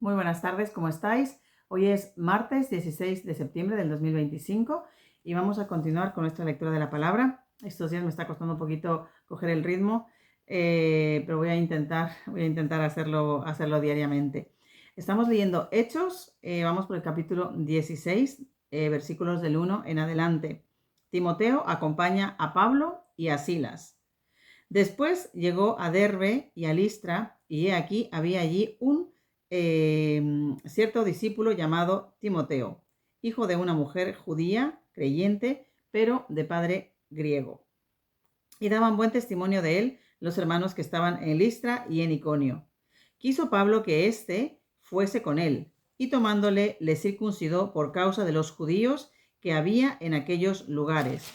Muy buenas tardes, ¿cómo estáis? Hoy es martes 16 de septiembre del 2025 y vamos a continuar con nuestra lectura de la palabra. Estos días me está costando un poquito coger el ritmo, pero voy a intentar hacerlo diariamente. Estamos leyendo Hechos, vamos por el capítulo 16, versículos del 1 en adelante. Timoteo acompaña a Pablo y a Silas. Después llegó a Derbe y a Listra, y he aquí había allí un cierto discípulo llamado Timoteo, hijo de una mujer judía, creyente, pero de padre griego. Y daban buen testimonio de él los hermanos que estaban en Listra y en Iconio. Quiso Pablo que éste fuese con él, y tomándole le circuncidó por causa de los judíos que había en aquellos lugares,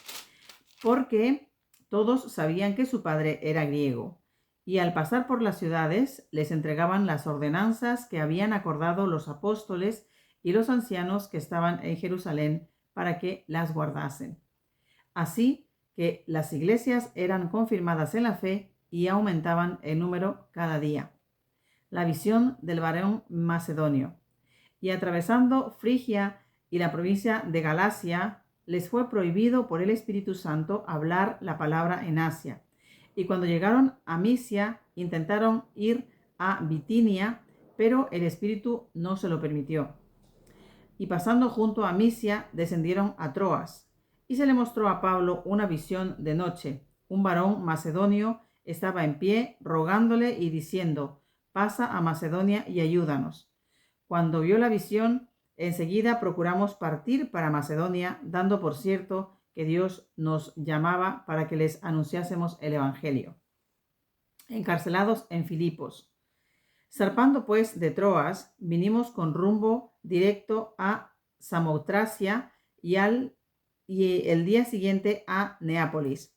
porque todos sabían que su padre era griego, y al pasar por las ciudades les entregaban las ordenanzas que habían acordado los apóstoles y los ancianos que estaban en Jerusalén para que las guardasen. Así que las iglesias eran confirmadas en la fe y aumentaban en número cada día. La visión del varón macedonio. Y atravesando Frigia y la provincia de Galacia, les fue prohibido por el Espíritu Santo hablar la palabra en Asia. Y cuando llegaron a Misia, intentaron ir a Bitinia, pero el Espíritu no se lo permitió. Y pasando junto a Misia, descendieron a Troas. Y se le mostró a Pablo una visión de noche. Un varón macedonio estaba en pie, rogándole y diciendo: pasa a Macedonia y ayúdanos. Cuando vio la visión, enseguida procuramos partir para Macedonia, dando por cierto que Dios nos llamaba para que les anunciásemos el Evangelio. Encarcelados en Filipos. Zarpando pues de Troas, vinimos con rumbo directo a Samotracia y el día siguiente a Neápolis,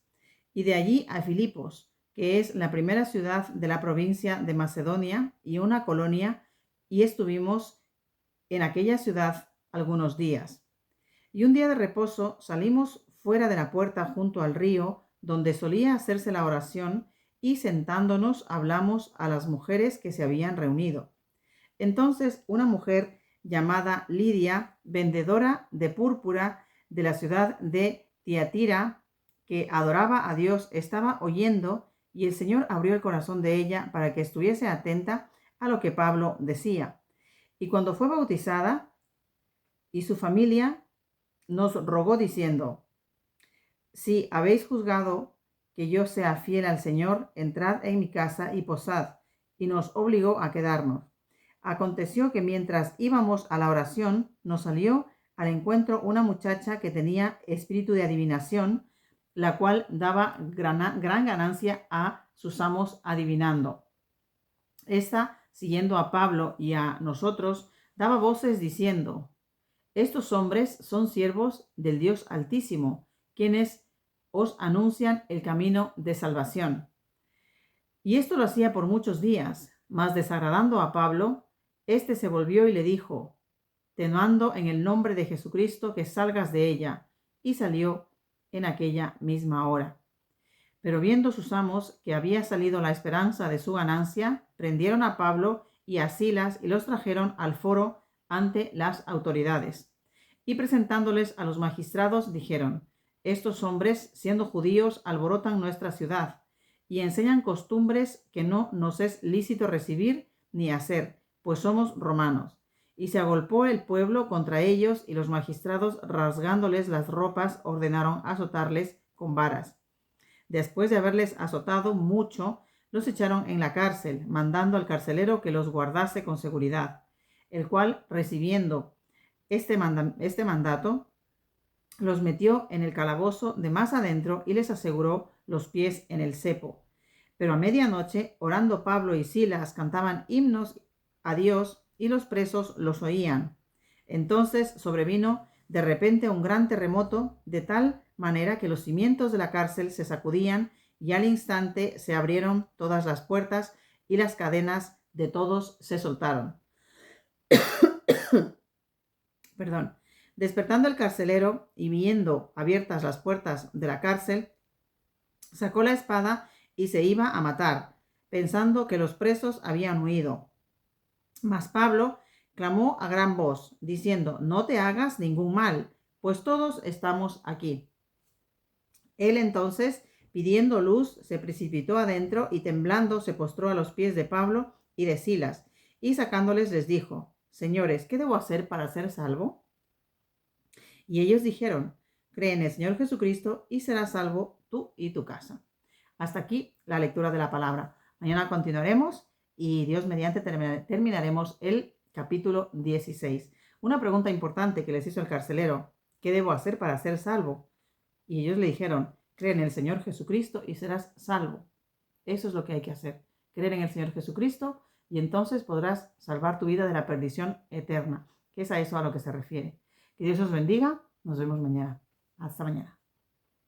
y de allí a Filipos, que es la primera ciudad de la provincia de Macedonia y una colonia, y estuvimos en aquella ciudad algunos días. Y un día de reposo salimos fuera de la puerta junto al río, donde solía hacerse la oración, y sentándonos hablamos a las mujeres que se habían reunido. Entonces una mujer llamada Lidia, vendedora de púrpura de la ciudad de Tiatira, que adoraba a Dios, estaba oyendo, y el Señor abrió el corazón de ella para que estuviese atenta a lo que Pablo decía. Y cuando fue bautizada y su familia, nos rogó diciendo: si habéis juzgado que yo sea fiel al Señor, entrad en mi casa y posad. Y nos obligó a quedarnos. Aconteció que mientras íbamos a la oración, nos salió al encuentro una muchacha que tenía espíritu de adivinación, la cual daba gran ganancia a sus amos adivinando. Esta, siguiendo a Pablo y a nosotros, daba voces diciendo: estos hombres son siervos del Dios Altísimo, quienes os anuncian el camino de salvación. Y esto lo hacía por muchos días, mas desagradando a Pablo, éste se volvió y le dijo: te mando en el nombre de Jesucristo que salgas de ella. Y salió en aquella misma hora. Pero viendo sus amos que había salido la esperanza de su ganancia, prendieron a Pablo y a Silas y los trajeron al foro ante las autoridades. Y presentándoles a los magistrados, dijeron: estos hombres, siendo judíos, alborotan nuestra ciudad y enseñan costumbres que no nos es lícito recibir ni hacer, pues somos romanos. Y se agolpó el pueblo contra ellos, y los magistrados, rasgándoles las ropas, ordenaron azotarles con varas. Después de haberles azotado mucho, los echaron en la cárcel, mandando al carcelero que los guardase con seguridad, el cual, recibiendo este mandato, los metió en el calabozo de más adentro y les aseguró los pies en el cepo. Pero a medianoche, orando Pablo y Silas, cantaban himnos a Dios, y los presos los oían. Entonces sobrevino de repente un gran terremoto, de tal manera que los cimientos de la cárcel se sacudían, y al instante se abrieron todas las puertas y las cadenas de todos se soltaron. Perdón. Despertando el carcelero y viendo abiertas las puertas de la cárcel, sacó la espada y se iba a matar, pensando que los presos habían huido. Mas Pablo clamó a gran voz, diciendo, no te hagas ningún mal, pues todos estamos aquí. Él entonces, pidiendo luz, se precipitó adentro y temblando se postró a los pies de Pablo y de Silas, y sacándoles les dijo, Señores, ¿qué debo hacer para ser salvo? Y ellos dijeron, cree en el Señor Jesucristo y serás salvo tú y tu casa. Hasta aquí la lectura de la palabra. Mañana continuaremos y Dios mediante terminaremos el capítulo 16. Una pregunta importante que les hizo el carcelero, ¿qué debo hacer para ser salvo? Y ellos le dijeron, cree en el Señor Jesucristo y serás salvo. Eso es lo que hay que hacer, creer en el Señor Jesucristo y entonces podrás salvar tu vida de la perdición eterna, que es a eso a lo que se refiere. Que Dios os bendiga, nos vemos mañana. Hasta mañana.